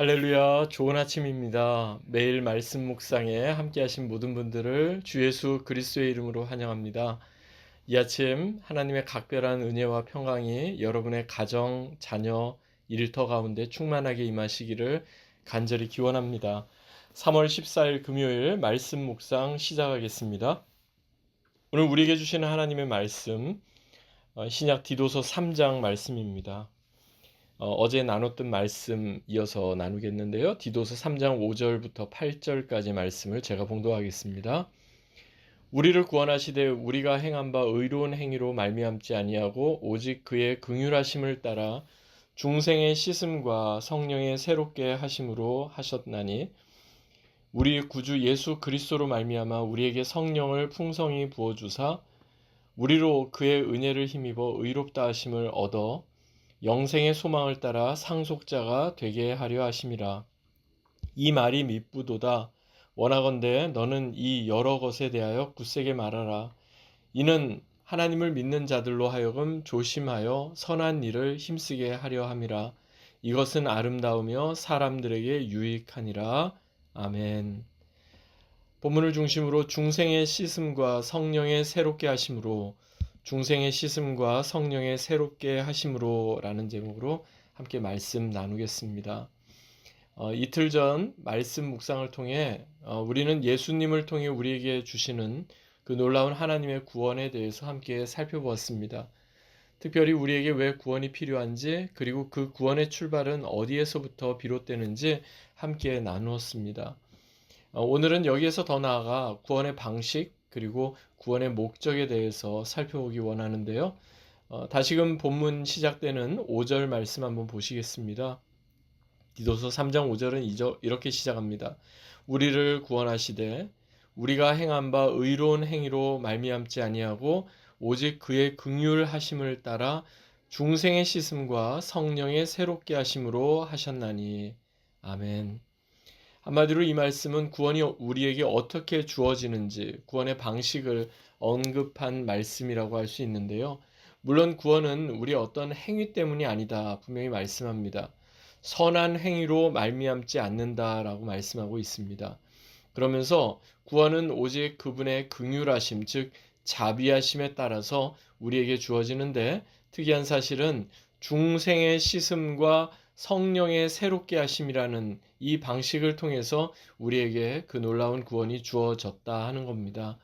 할렐루야, 좋은 아침입니다. 매일 말씀 묵상에 함께 하신 모든 분들을 주 예수 그리스도의 이름으로 환영합니다. 이 아침 하나님의 각별한 은혜와 평강이 여러분의 가정, 자녀, 일터 가운데 충만하게 임하시기를 간절히 기원합니다. 3월 14일 금요일 말씀 묵상 시작하겠습니다. 오늘 우리에게 주시는 하나님의 말씀, 신약 디도서 3장 말씀입니다. 어제 나눴던 말씀 이어서 나누겠는데요. 디도서 3장 5절부터 8절까지 말씀을 제가 봉독하겠습니다. 우리를 구원하시되 우리가 행한 바 의로운 행위로 말미암지 아니하고 오직 그의 긍휼하심을 따라 중생의 씻음과 성령의 새롭게 하심으로 하셨나니 우리 구주 예수 그리스도로 말미암아 우리에게 성령을 풍성히 부어 주사 우리로 그의 은혜를 힘입어 의롭다 하심을 얻어 영생의 소망을 따라 상속자가 되게 하려 하심이라. 이 말이 미쁘도다. 원하건대 너는 이 여러 것에 대하여 굳세게 말하라. 이는 하나님을 믿는 자들로 하여금 조심하여 선한 일을 힘쓰게 하려 함이라. 이것은 아름다우며 사람들에게 유익하니라. 아멘. 본문을 중심으로 중생의 씻음과 성령의 새롭게 하심으로 중생의 씻음과 성령의 새롭게 하심으로 라는 제목으로 함께 말씀 나누겠습니다. 이틀 전 말씀 묵상을 통해 우리는 예수님을 통해 우리에게 주시는 그 놀라운 하나님의 구원에 대해서 함께 살펴보았습니다. 특별히 우리에게 왜 구원이 필요한지 그리고 그 구원의 출발은 어디에서부터 비롯되는지 함께 나누었습니다. 오늘은 여기에서 더 나아가 구원의 방식 그리고 구원의 목적에 대해서 살펴보기 원하는데요. 다시금 본문 시작되는 5절 말씀 한번 보시겠습니다. 디도서 3장 5절은 이렇게 시작합니다. 우리를 구원하시되 우리가 행한 바 의로운 행위로 말미암지 아니하고 오직 그의 긍휼하심을 따라 중생의 씻음과 성령의 새롭게 하심으로 하셨나니. 아멘. 한마디로 이 말씀은 구원이 우리에게 어떻게 주어지는지 구원의 방식을 언급한 말씀이라고 할 수 있는데요. 물론 구원은 우리의 어떤 행위 때문이 아니다 분명히 말씀합니다. 선한 행위로 말미암지 않는다라고 말씀하고 있습니다. 그러면서 구원은 오직 그분의 긍휼하심 즉 자비하심에 따라서 우리에게 주어지는데 특이한 사실은 중생의 씻음과 성령의 새롭게 하심이라는 이 방식을 통해서 우리에게 그 놀라운 구원이 주어졌다 하는 겁니다.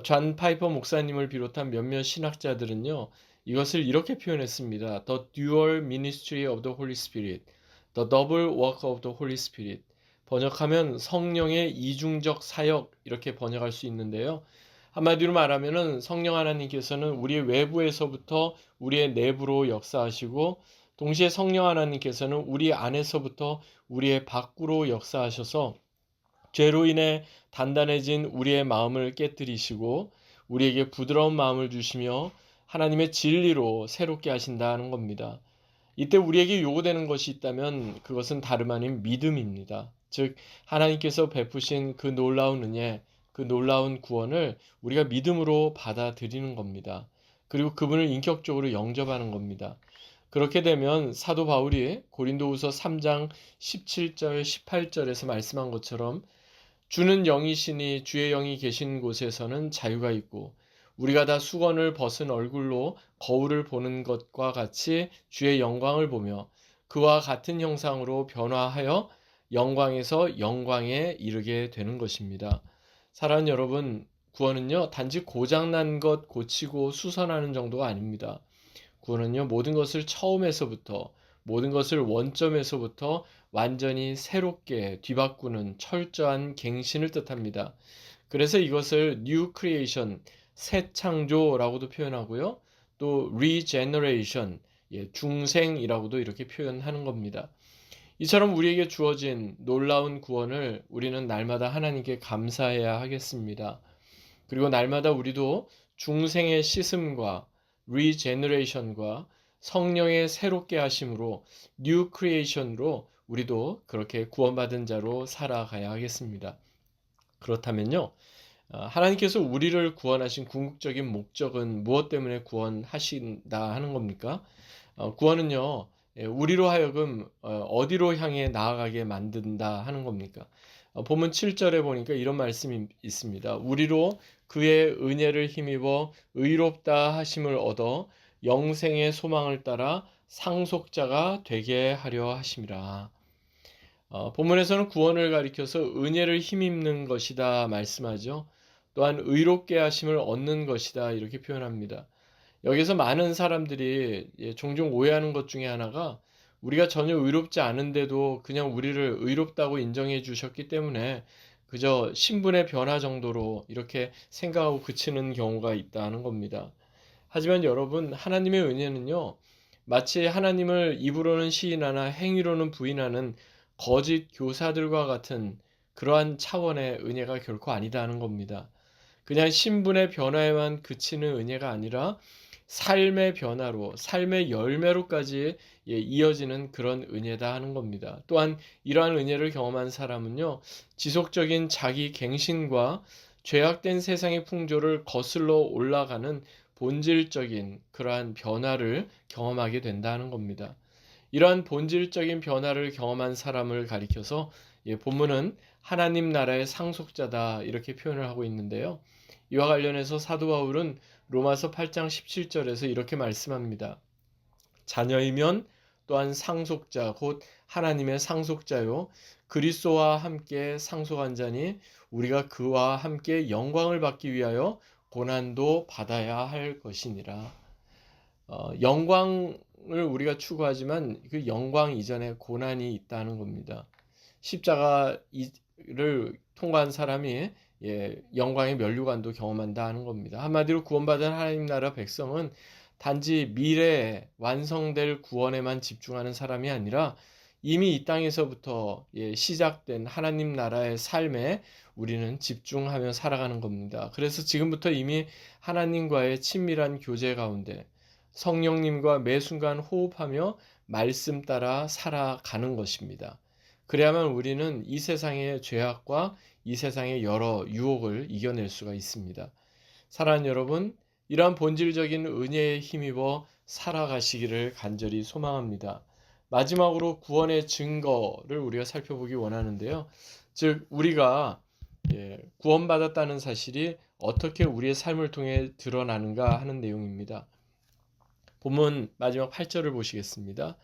존 파이퍼 목사님을 비롯한 몇몇 신학자들은요, 이것을 이렇게 표현했습니다. The dual ministry of the Holy Spirit, the double work of the Holy Spirit. 번역하면 성령의 이중적 사역 이렇게 번역할 수 있는데요. 한마디로 말하면은 성령 하나님께서는 우리의 외부에서부터 우리의 내부로 역사하시고 동시에 성령 하나님께서는 우리 안에서부터 우리의 밖으로 역사하셔서 죄로 인해 단단해진 우리의 마음을 깨뜨리시고 우리에게 부드러운 마음을 주시며 하나님의 진리로 새롭게 하신다는 겁니다. 이때 우리에게 요구되는 것이 있다면 그것은 다름 아닌 믿음입니다. 즉 하나님께서 베푸신 그 놀라운 은혜, 그 놀라운 구원을 우리가 믿음으로 받아들이는 겁니다. 그리고 그분을 인격적으로 영접하는 겁니다. 그렇게 되면 사도 바울이 고린도후서 3장 17절 18절에서 말씀한 것처럼 주는 영이시니 주의 영이 계신 곳에서는 자유가 있고 우리가 다 수건을 벗은 얼굴로 거울을 보는 것과 같이 주의 영광을 보며 그와 같은 형상으로 변화하여 영광에서 영광에 이르게 되는 것입니다. 사랑하는 여러분, 구원은요 단지 고장난 것 고치고 수선하는 정도가 아닙니다. 구원은요 모든 것을 처음에서부터 모든 것을 원점에서부터 완전히 새롭게 뒤바꾸는 철저한 갱신을 뜻합니다. 그래서 이것을 New Creation, 새 창조라고도 표현하고요. 또 Regeneration, 중생이라고도 이렇게 표현하는 겁니다. 이처럼 우리에게 주어진 놀라운 구원을 우리는 날마다 하나님께 감사해야 하겠습니다. 그리고 날마다 우리도 중생의 씻음과 Regeneration과 성령의 새롭게 하심으로 New Creation으로 우리도 그렇게 구원받은 자로 살아가야 하겠습니다. 그렇다면요, 하나님께서 우리를 구원하신 궁극적인 목적은 무엇 때문에 구원하신다 하는 겁니까? 구원은요, 우리로 하여금 어디로 향해 나아가게 만든다 하는 겁니까? 본문 7절에 보니까 이런 말씀이 있습니다. 우리로 그의 은혜를 힘입어 의롭다 하심을 얻어 영생의 소망을 따라 상속자가 되게 하려 하심이라. 본문에서는 구원을 가리켜서 은혜를 힘입는 것이다 말씀하죠. 또한 의롭게 하심을 얻는 것이다 이렇게 표현합니다. 여기서 많은 사람들이 종종 오해하는 것 중에 하나가 우리가 전혀 의롭지 않은데도 그냥 우리를 의롭다고 인정해 주셨기 때문에 그저 신분의 변화 정도로 이렇게 생각하고 그치는 경우가 있다는 겁니다. 하지만 여러분, 하나님의 은혜는요, 마치 하나님을 입으로는 시인하나 행위로는 부인하는 거짓 교사들과 같은 그러한 차원의 은혜가 결코 아니다는 겁니다. 그냥 신분의 변화에만 그치는 은혜가 아니라 삶의 변화로, 삶의 열매로까지 이어지는 그런 은혜다 하는 겁니다. 또한 이러한 은혜를 경험한 사람은요, 지속적인 자기 갱신과 죄악된 세상의 풍조를 거슬러 올라가는 본질적인 그러한 변화를 경험하게 된다는 겁니다. 이러한 본질적인 변화를 경험한 사람을 가리켜서 본문은 하나님 나라의 상속자다 이렇게 표현을 하고 있는데요. 이와 관련해서 사도 바울은 로마서 8장 17절에서 이렇게 말씀합니다. 자녀이면 또한 상속자 곧 하나님의 상속자요 그리스도와 함께 상속한 자니 우리가 그와 함께 영광을 받기 위하여 고난도 받아야 할 것이니라. 영광을 우리가 추구하지만 그 영광 이전에 고난이 있다는 겁니다. 십자가를 통과한 사람이 영광의 면류관도 경험한다 하는 겁니다. 한마디로 구원받은 하나님 나라 백성은 단지 미래에 완성될 구원에만 집중하는 사람이 아니라 이미 이 땅에서부터 시작된 하나님 나라의 삶에 우리는 집중하며 살아가는 겁니다. 그래서 지금부터 이미 하나님과의 친밀한 교제 가운데 성령님과 매 순간 호흡하며 말씀 따라 살아가는 것입니다. 그래야만 우리는 이 세상의 죄악과 이 세상의 여러 유혹을 이겨낼 수가 있습니다. 사랑하는 여러분, 이러한 본질적인 은혜에 힘입어 살아가시기를 간절히 소망합니다. 마지막으로 구원의 증거를 우리가 살펴보기 원하는데요. 즉 우리가 구원받았다는 사실이 어떻게 우리의 삶을 통해 드러나는가 하는 내용입니다. 본문 마지막 8절을 보시겠습니다.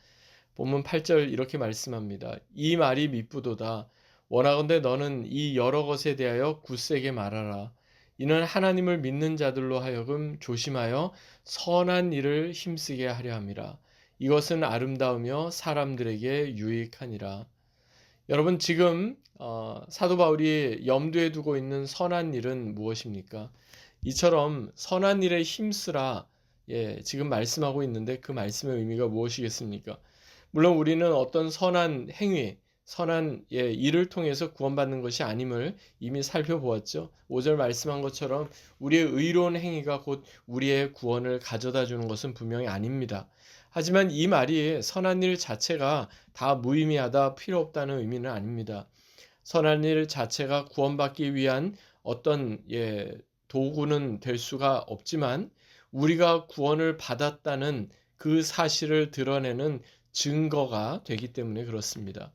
본문 8절 이렇게 말씀합니다. 이 말이 미쁘도다. 원하건대 너는 이 여러 것에 대하여 굳세게 말하라. 이는 하나님을 믿는 자들로 하여금 조심하여 선한 일을 힘쓰게 하려 함이라. 이것은 아름다우며 사람들에게 유익하니라. 여러분 지금 사도 바울이 염두에 두고 있는 선한 일은 무엇입니까? 이처럼 선한 일에 힘쓰라 지금 말씀하고 있는데 그 말씀의 의미가 무엇이겠습니까? 물론 우리는 어떤 선한 행위, 선한 일을 통해서 구원받는 것이 아님을 이미 살펴보았죠. 5절 말씀한 것처럼 우리의 의로운 행위가 곧 우리의 구원을 가져다 주는 것은 분명히 아닙니다. 하지만 이 말이 선한 일 자체가 다 무의미하다, 필요 없다는 의미는 아닙니다. 선한 일 자체가 구원받기 위한 어떤 도구는 될 수가 없지만 우리가 구원을 받았다는 그 사실을 드러내는 증거가 되기 때문에 그렇습니다.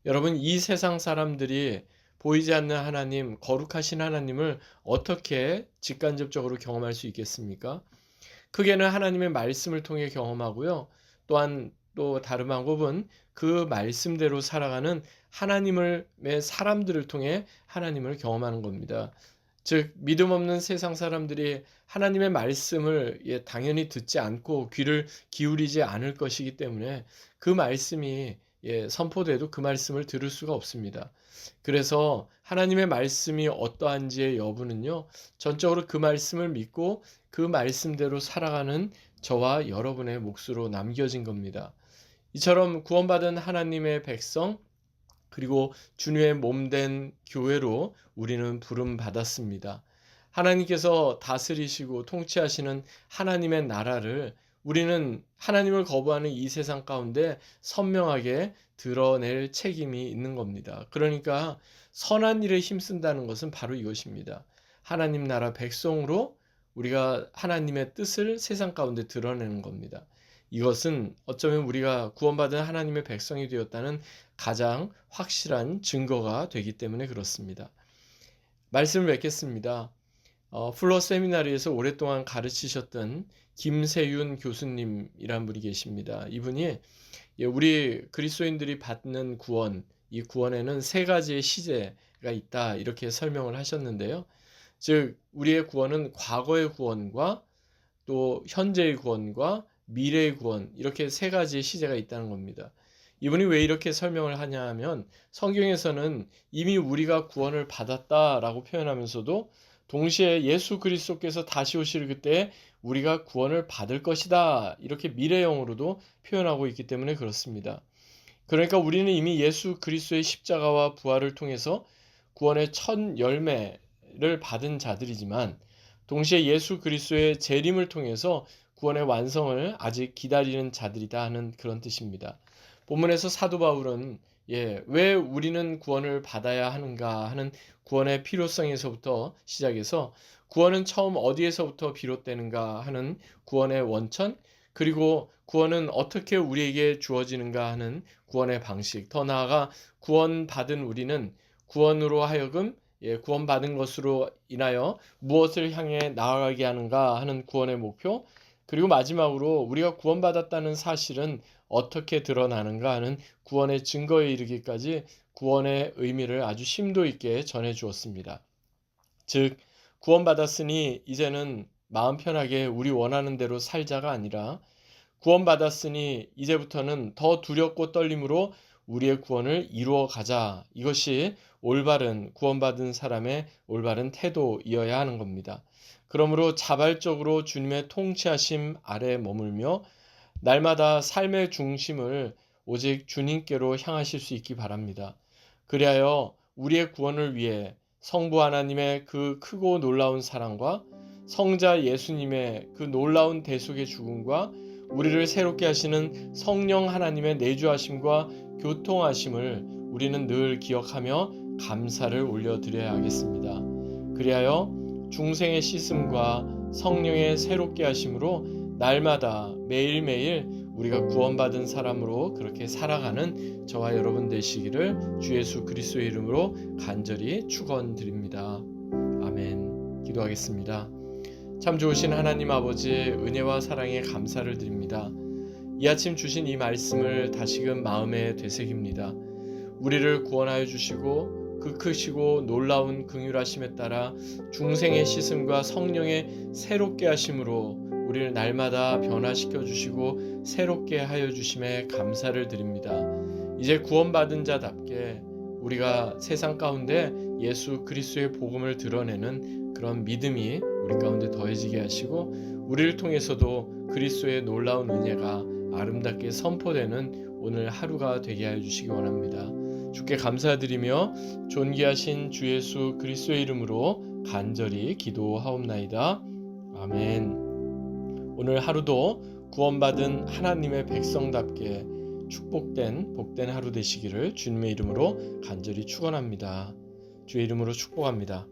여러분, 이 세상 사람들이 보이지 않는 하나님, 거룩하신 하나님을 어떻게 직간접적으로 경험할 수 있겠습니까? 크게는 하나님의 말씀을 통해 경험하고요. 또한 또 다른 방법은 그 말씀대로 살아가는 하나님의 사람들을 통해 하나님을 경험하는 겁니다. 즉 믿음 없는 세상 사람들이 하나님의 말씀을 당연히 듣지 않고 귀를 기울이지 않을 것이기 때문에 그 말씀이 선포돼도 그 말씀을 들을 수가 없습니다. 그래서 하나님의 말씀이 어떠한지의 여부는요. 전적으로 그 말씀을 믿고 그 말씀대로 살아가는 저와 여러분의 몫으로 남겨진 겁니다. 이처럼 구원받은 하나님의 백성 그리고 주님의 몸된 교회로 우리는 부름 받았습니다. 하나님께서 다스리시고 통치하시는 하나님의 나라를 우리는 하나님을 거부하는 이 세상 가운데 선명하게 드러낼 책임이 있는 겁니다. 그러니까 선한 일에 힘쓴다는 것은 바로 이것입니다. 하나님 나라 백성으로 우리가 하나님의 뜻을 세상 가운데 드러내는 겁니다. 이것은 어쩌면 우리가 구원받은 하나님의 백성이 되었다는 가장 확실한 증거가 되기 때문에 그렇습니다. 말씀을 맺겠습니다. 플러 세미나리에서 오랫동안 가르치셨던 김세윤 교수님이란 분이 계십니다. 이분이 우리 그리스도인들이 받는 구원, 이 구원에는 세 가지의 시제가 있다 이렇게 설명을 하셨는데요. 즉 우리의 구원은 과거의 구원과 또 현재의 구원과 미래의 구원, 이렇게 세 가지의 시제가 있다는 겁니다. 이분이 왜 이렇게 설명을 하냐 하면 성경에서는 이미 우리가 구원을 받았다라고 표현하면서도 동시에 예수 그리스도께서 다시 오실 그때 우리가 구원을 받을 것이다 이렇게 미래형으로도 표현하고 있기 때문에 그렇습니다. 그러니까 우리는 이미 예수 그리스도의 십자가와 부활을 통해서 구원의 첫 열매를 받은 자들이지만 동시에 예수 그리스도의 재림을 통해서 구원의 완성을 아직 기다리는 자들이다 하는 그런 뜻입니다. 본문에서 사도 바울은 왜 우리는 구원을 받아야 하는가 하는 구원의 필요성에서부터 시작해서 구원은 처음 어디에서부터 비롯되는가 하는 구원의 원천, 그리고 구원은 어떻게 우리에게 주어지는가 하는 구원의 방식, 더 나아가 구원받은 우리는 구원으로 하여금 구원받은 것으로 인하여 무엇을 향해 나아가게 하는가 하는 구원의 목표, 그리고 마지막으로 우리가 구원받았다는 사실은 어떻게 드러나는가 하는 구원의 증거에 이르기까지 구원의 의미를 아주 심도 있게 전해 주었습니다. 즉 구원받았으니 이제는 마음 편하게 우리 원하는 대로 살자가 아니라 구원받았으니 이제부터는 더 두렵고 떨림으로 우리의 구원을 이루어 가자. 이것이 올바른 구원받은 사람의 올바른 태도이어야 하는 겁니다. 그러므로 자발적으로 주님의 통치하심 아래 머물며 날마다 삶의 중심을 오직 주님께로 향하실 수 있기 바랍니다. 그리하여 우리의 구원을 위해 성부 하나님의 그 크고 놀라운 사랑과 성자 예수님의 그 놀라운 대속의 죽음과 우리를 새롭게 하시는 성령 하나님의 내주하심과 교통하심을 우리는 늘 기억하며 감사를 올려드려야 하겠습니다. 그리하여 중생의 씻음과 성령의 새롭게 하심으로 날마다 매일매일 우리가 구원받은 사람으로 그렇게 살아가는 저와 여러분 되시기를 주 예수 그리스도의 이름으로 간절히 축원드립니다. 아멘. 기도하겠습니다. 참 좋으신 하나님 아버지, 은혜와 사랑에 감사를 드립니다. 이 아침 주신 이 말씀을 다시금 마음에 되새깁니다. 우리를 구원하여 주시고 그 크시고 놀라운 긍휼하심에 따라 중생의 씻음과 성령의 새롭게 하심으로 우리를 날마다 변화시켜 주시고 새롭게 하여 주심에 감사를 드립니다. 이제 구원받은 자답게 우리가 세상 가운데 예수 그리스도의 복음을 드러내는 그런 믿음이 우리 가운데 더해지게 하시고 우리를 통해서도 그리스도의 놀라운 은혜가 아름답게 선포되는 오늘 하루가 되게 하여 주시기 원합니다. 주께 감사드리며 존귀하신 주 예수 그리스도의 이름으로 간절히 기도하옵나이다. 아멘. 오늘 하루도 구원받은 하나님의 백성답게 축복된 복된 하루 되시기를 주님의 이름으로 간절히 축원합니다. 주의 이름으로 축복합니다.